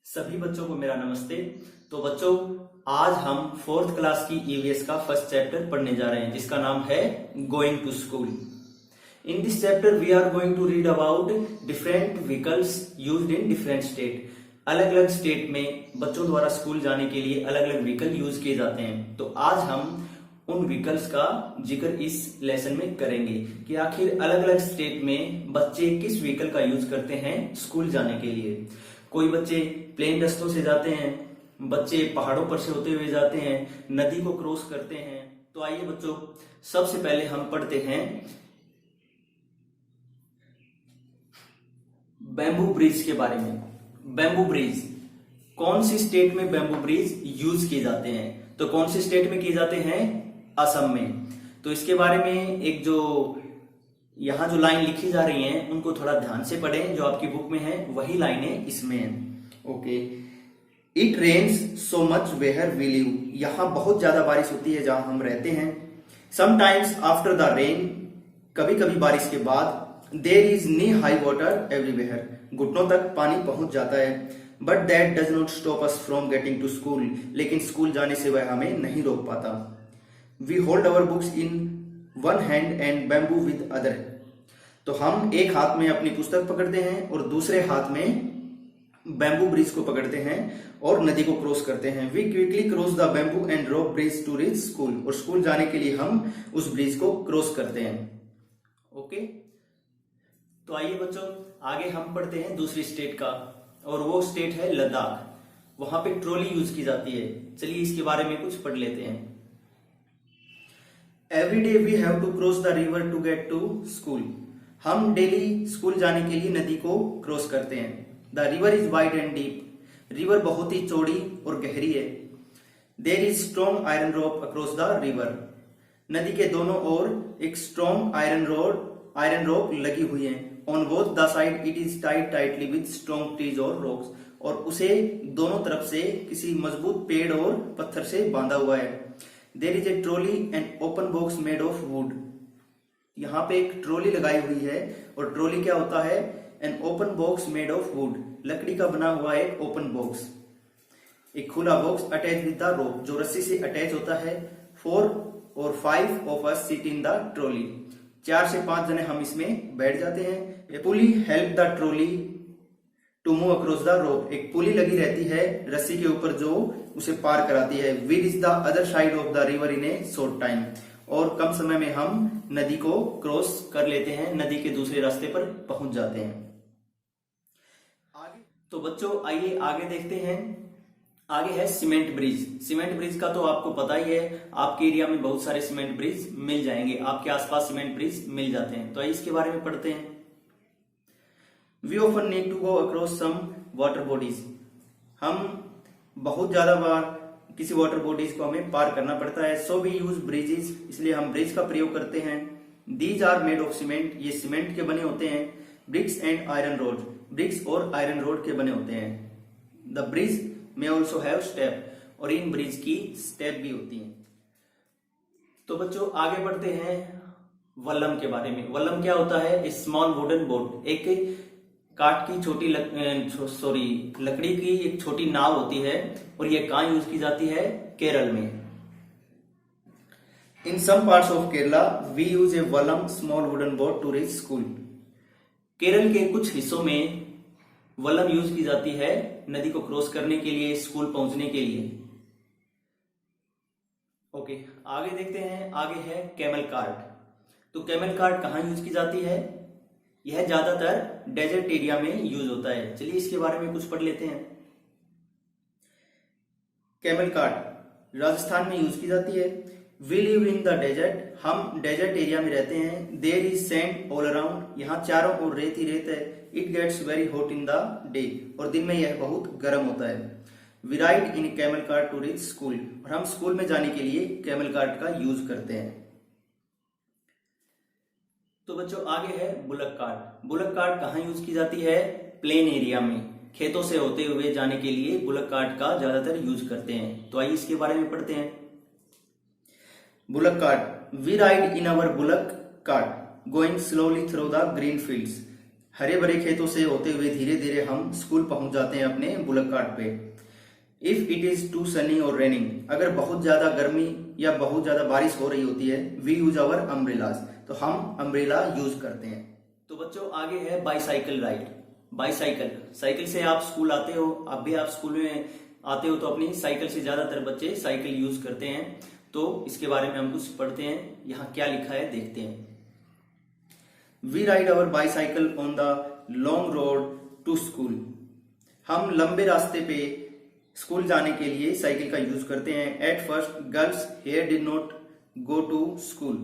सभी बच्चों को मेरा नमस्ते। तो बच्चों, आज हम फोर्थ क्लास की ईवीएस का फर्स्ट चैप्टर पढ़ने जा रहे हैं जिसका नाम है going to school. In this chapter we are going to read about different vehicles used in different state. अलग अलग स्टेट में बच्चों द्वारा स्कूल जाने के लिए अलग अलग व्हीकल यूज किए जाते हैं। तो आज हम उन व्हीकल्स का जिक्र इस लेसन में करेंगे कि आखिर अलग अलग स्टेट में बच्चे किस व्हीकल का यूज करते हैं स्कूल जाने के लिए। कोई बच्चे प्लेन रास्तों से जाते हैं, बच्चे पहाड़ों पर से होते हुए जाते हैं, नदी को क्रॉस करते हैं। तो आइए बच्चों, सबसे पहले हम पढ़ते हैं बैम्बू ब्रिज के बारे में। बैम्बू ब्रिज, कौन सी स्टेट में बैम्बू ब्रिज यूज किए जाते हैं? तो कौन सी स्टेट में किए जाते हैं? असम में। तो इसके बारे में एक जो यहां जो लाइन लिखी जा रही हैं उनको थोड़ा ध्यान से पढ़ें, जो आपकी बुक में है वही लाइनें इसमें हैं। Okay. It rains so much where we live, यहां बहुत ज्यादा बारिश होती है जहां हम रहते हैं। समटाइम्स आफ्टर द रेन, कभी कभी बारिश के बाद। There is knee high water everywhere, घुटनों तक पानी पहुंच जाता है। But that does not stop us from getting to school, लेकिन स्कूल जाने से वह हमें नहीं रोक पाता। We hold our books in one hand and bamboo with other, तो हम एक हाथ में अपनी पुस्तक पकड़ते हैं और दूसरे हाथ में बैम्बू ब्रिज को पकड़ते हैं और नदी को क्रॉस करते हैं। We quickly cross the bamboo and rope bridge to reach school, और स्कूल जाने के लिए हम उस ब्रिज को क्रॉस करते हैं। ओके। तो आइए बच्चों, आगे हम पढ़ते हैं दूसरी स्टेट का, और वो स्टेट है लद्दाख। वहां पे ट्रॉली यूज की जाती है। चलिए इसके बारे में कुछ पढ़ लेते हैं। Every day we have to cross the river to get to school, हम डेली स्कूल जाने के लिए नदी को क्रॉस करते हैं। The river is wide and deep, river बहुत ही चौड़ी और गहरी है। There is strong iron rope across the river, नदी के दोनों ओर एक स्ट्रॉन्ग आयरन रोप लगी हुई है। On both the side it is tied tightly with strong trees और रॉक्स, और उसे दोनों तरफ से किसी मजबूत पेड़ और पत्थर से बांधा हुआ है। There is a trolley and open box made of wood, यहाँ पे एक ट्रॉली लगाई हुई है, और ट्रॉली क्या होता है? An open box made of wood, लकड़ी का बना हुआ एक ओपन बॉक्स, एक खुला box attach with the rope, जो रस्सी से अटैच होता है। 4 और 5 of us sit in the trolley, 4 से 5 जने हम इसमें बैठ जाते हैं। A pulley help the trolley to move across the rope, एक पुली लगी रहती है रस्सी के ऊपर जो उसे पार कराती है। We reach the other side of the river in a short time, और कम समय में हम नदी को क्रॉस कर लेते हैं, नदी के दूसरे रास्ते पर पहुंच जाते हैं। आगे तो बच्चों आइए आगे देखते हैं। आगे है सीमेंट ब्रिज। सीमेंट ब्रिज का तो आपको पता ही है, आपके एरिया में बहुत सारे सीमेंट ब्रिज मिल जाएंगे, आपके आसपास सीमेंट ब्रिज मिल जाते हैं। तो आइए इसके बारे में पढ़ते हैं। We often need to go across some water bodies, हम बहुत ज्यादा बार किसी वाटर बॉडीज को हमें पार करना पड़ता है। सो वी यूज ब्रिजेस, इसलिए हम ब्रिज का प्रयोग करते हैं। These are made of cement, ये सीमेंट के बने होते हैं। Bricks and iron rod, bricks और आयरन रोड के बने होते हैं। द ब्रिज में ऑल्सो हैव स्टेप, और इन ब्रिज की स्टेप भी होती हैं। तो बच्चों आगे बढ़ते हैं वल्लम के बारे में। वल्लम क्या होता है? स्मॉल वुडन बोट, एक काठ की छोटी लकड़ी की एक छोटी नाव होती है, और ये कहां यूज की जाती है? केरल में। In some parts of Kerala we use a vallam small wooden boat to reach school, Kerala के कुछ हिस्सों में वल्लम यूज की जाती है नदी को क्रॉस करने के लिए, स्कूल पहुंचने के लिए। ओके, आगे देखते हैं। आगे है कैमल कार्ट। तो कैमल कार्ट कहां यूज की जाती है? यह ज्यादातर डेजर्ट एरिया में यूज होता है। चलिए इसके बारे में कुछ पढ़ लेते हैं। कैमल कार्ट राजस्थान में यूज की जाती है। We live in the desert, हम डेजर्ट एरिया में रहते हैं। There is sand all around, यहाँ चारों ओर रेत ही रेत है। It gets very hot in the day, और दिन में यह बहुत गर्म होता है। We ride in camel cart to reach school, और हम स्कूल में जाने के लिए कैमल कार्ट का यूज करते हैं। तो बच्चों आगे है बुलक कार्ट। बुलक कार्ट कहां यूज की जाती है? प्लेन एरिया में, खेतों से होते हुए जाने के लिए बुलक कार्ट का ज्यादातर यूज करते हैं। तो आइए इसके बारे में पढ़ते हैं। Bullock cart, we ride in our bullock cart going slowly through the green fields, हरे भरे खेतों से होते हुए धीरे धीरे हम स्कूल पहुंच जाते हैं अपने बुलक कार्ट पे। If it is too sunny और रेनिंग, अगर बहुत ज्यादा गर्मी या बहुत ज्यादा बारिश हो रही होती है, वी यूज आवर अम्ब्रेलाज, तो हम अम्ब्रेला यूज करते हैं। तो बच्चों आगे है बाईसाइकिल राइड। बाईसाइकिल, साइकिल से आप स्कूल आते हो, अब भी आप स्कूल में आते हो तो अपनी साइकिल से ज्यादातर बच्चे साइकिल यूज करते हैं। तो इसके बारे में हम कुछ पढ़ते हैं, यहाँ क्या लिखा है देखते हैं। We ride our bicycle on the long road to school, हम लंबे रास्ते पे स्कूल जाने के लिए साइकिल का यूज करते हैं। At first girls here did not go to school,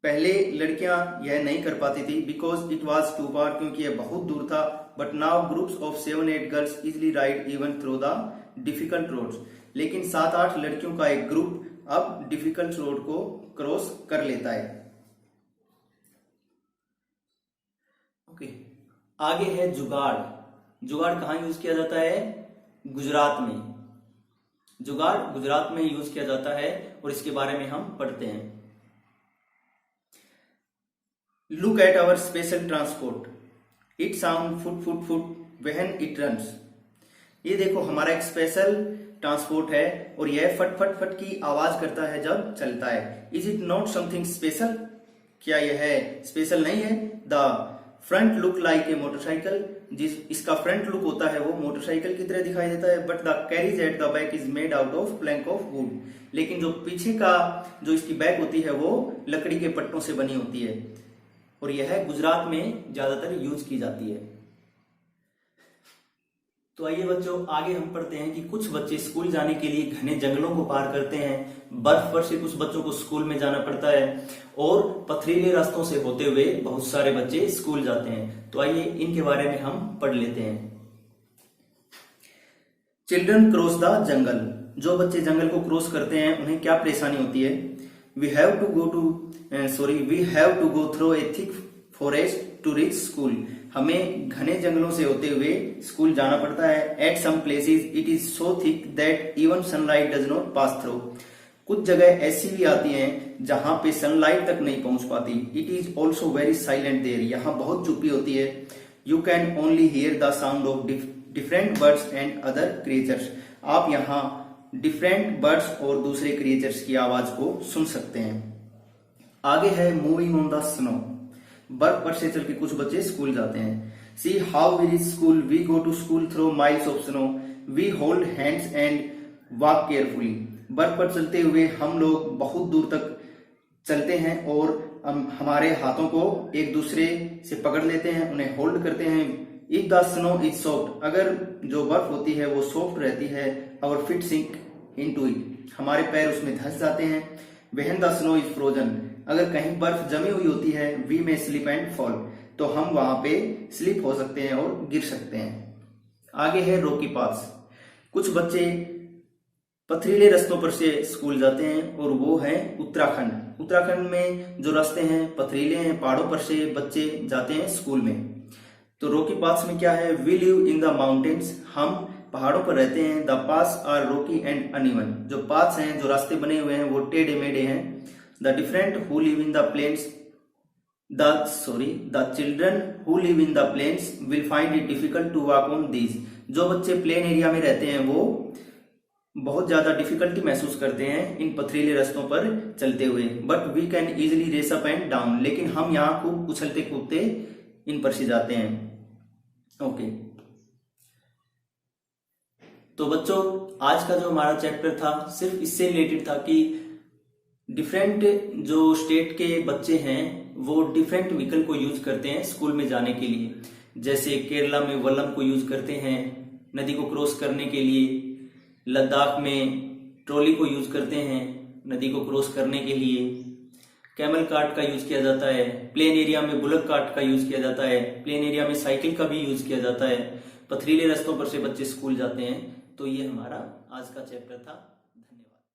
पहले लड़कियां यह नहीं कर पाती थी, because it was too far, क्योंकि यह बहुत दूर था। But now groups of 7-8 girls easily ride even through the difficult roads, लेकिन 7-8 लड़कियों का एक ग्रुप अब डिफिकल्ट रोड को क्रॉस कर लेता है। ओके, आगे है जुगाड़। जुगाड़ कहाँ यूज किया जाता है? गुजरात में। जुगाड़ गुजरात में यूज किया जाता है और इसके बारे में हम पढ़ते हैं। Look at our special transport, it sound phut phut phut when it runs, ये देखो हमारा एक स्पेशल ट्रांसपोर्ट है और यह फट फट फट की आवाज करता है जब चलता है। Is it not something special, क्या यह स्पेशल नहीं है? The front look like a motorcycle, जिस इसका फ्रंट लुक होता है वो मोटरसाइकिल की तरह दिखाई देता है। But the carries at the back is made out of plank of would, लेकिन जो पीछे का जो इसकी बैक होती है वो लकड़ी के पट्टों से बनी होती है और यह गुजरात में ज्यादातर यूज की जाती है। तो आइए बच्चों आगे हम पढ़ते हैं कि कुछ बच्चे स्कूल जाने के लिए घने जंगलों को पार करते हैं। बर्फ पर से कुछ बच्चों को स्कूल में जाना पड़ता है और पथरीले रास्तों से होते हुए बहुत सारे बच्चे स्कूल जाते हैं। तो आइए इनके बारे में हम पढ़ लेते हैं। चिल्ड्रन क्रॉस द जंगल, जो बच्चे जंगल को क्रॉस करते हैं उन्हें क्या परेशानी होती है? We have to go through a thick forest to reach school, हमें घने जंगलों से होते हुए स्कूल जाना पड़ता है। At some places it is so thick that even sunlight does not pass through, कुछ जगह ऐसी भी आती हैं जहां पे सनलाइट तक नहीं पहुंच पाती। It is also very silent there, यहाँ बहुत चुप्पी होती है। You can only hear the sound of different birds and other creatures, आप यहाँ डिफरेंट बर्ड्स और दूसरे क्रिएचर्स की आवाज को सुन सकते हैं। आगे है मूविंग ऑन द स्नो, बर्फ पर से चल के कुछ बच्चे स्कूल जाते हैं। See how we reach school, we go to school through miles of snow, we hold hands and walk carefully, बर्फ पर चलते हुए हम लोग बहुत दूर तक चलते हैं और हमारे हाथों को एक दूसरे से पकड़ लेते हैं, उन्हें होल्ड करते हैं। If the snow is soft, अगर जो बर्फ होती है वो सॉफ्ट रहती है, our feet sink into it, हमारे पैर उसमें धंस जाते हैं। When the snow is frozen, अगर कहीं बर्फ जमी हुई होती है, वी में स्लिप एंड फॉल, तो हम वहां पे स्लिप हो सकते हैं और गिर सकते हैं। आगे है रॉकी पाथ्स, कुछ बच्चे पथरीले रास्तों पर से स्कूल जाते हैं और वो है उत्तराखंड। उत्तराखंड में जो रास्ते हैं पथरीले हैं, पहाड़ों पर से बच्चे जाते हैं स्कूल में। तो रॉकी पाथ्स में क्या है? We live in the mountains, हम पहाड़ों पर रहते हैं। The paths are rocky and uneven, जो पाथ्स हैं जो रास्ते बने हुए हैं वो टेढ़े मेढ़े हैं। The different who live in the plains, the children who live in the plains will find it difficult to walk on these, जो बच्चे प्लेन एरिया में रहते हैं वो बहुत ज्यादा डिफिकल्टी महसूस करते हैं इन पथरीले रास्तों पर चलते हुए। But we can easily race up and down, लेकिन हम यहाँ खूब उछलते कूदते इन पर से जाते हैं। ओके, तो बच्चों आज का जो हमारा चैप्टर था सिर्फ इससे रिलेटेड था कि डिफरेंट जो स्टेट के बच्चे हैं वो डिफरेंट व्हीकल को यूज करते हैं स्कूल में जाने के लिए। जैसे केरला में वल्लम को यूज करते हैं नदी को क्रॉस करने के लिए, लद्दाख में ट्रॉली को यूज करते हैं नदी को क्रॉस करने के लिए, कैमल कार्ट का यूज किया जाता है, प्लेन एरिया में बुलक कार्ट का यूज किया जाता है, प्लेन एरिया में साइकिल का भी यूज किया जाता है, पथरीले रास्तों पर से बच्चे स्कूल जाते हैं। तो ये हमारा आज का चैप्टर था।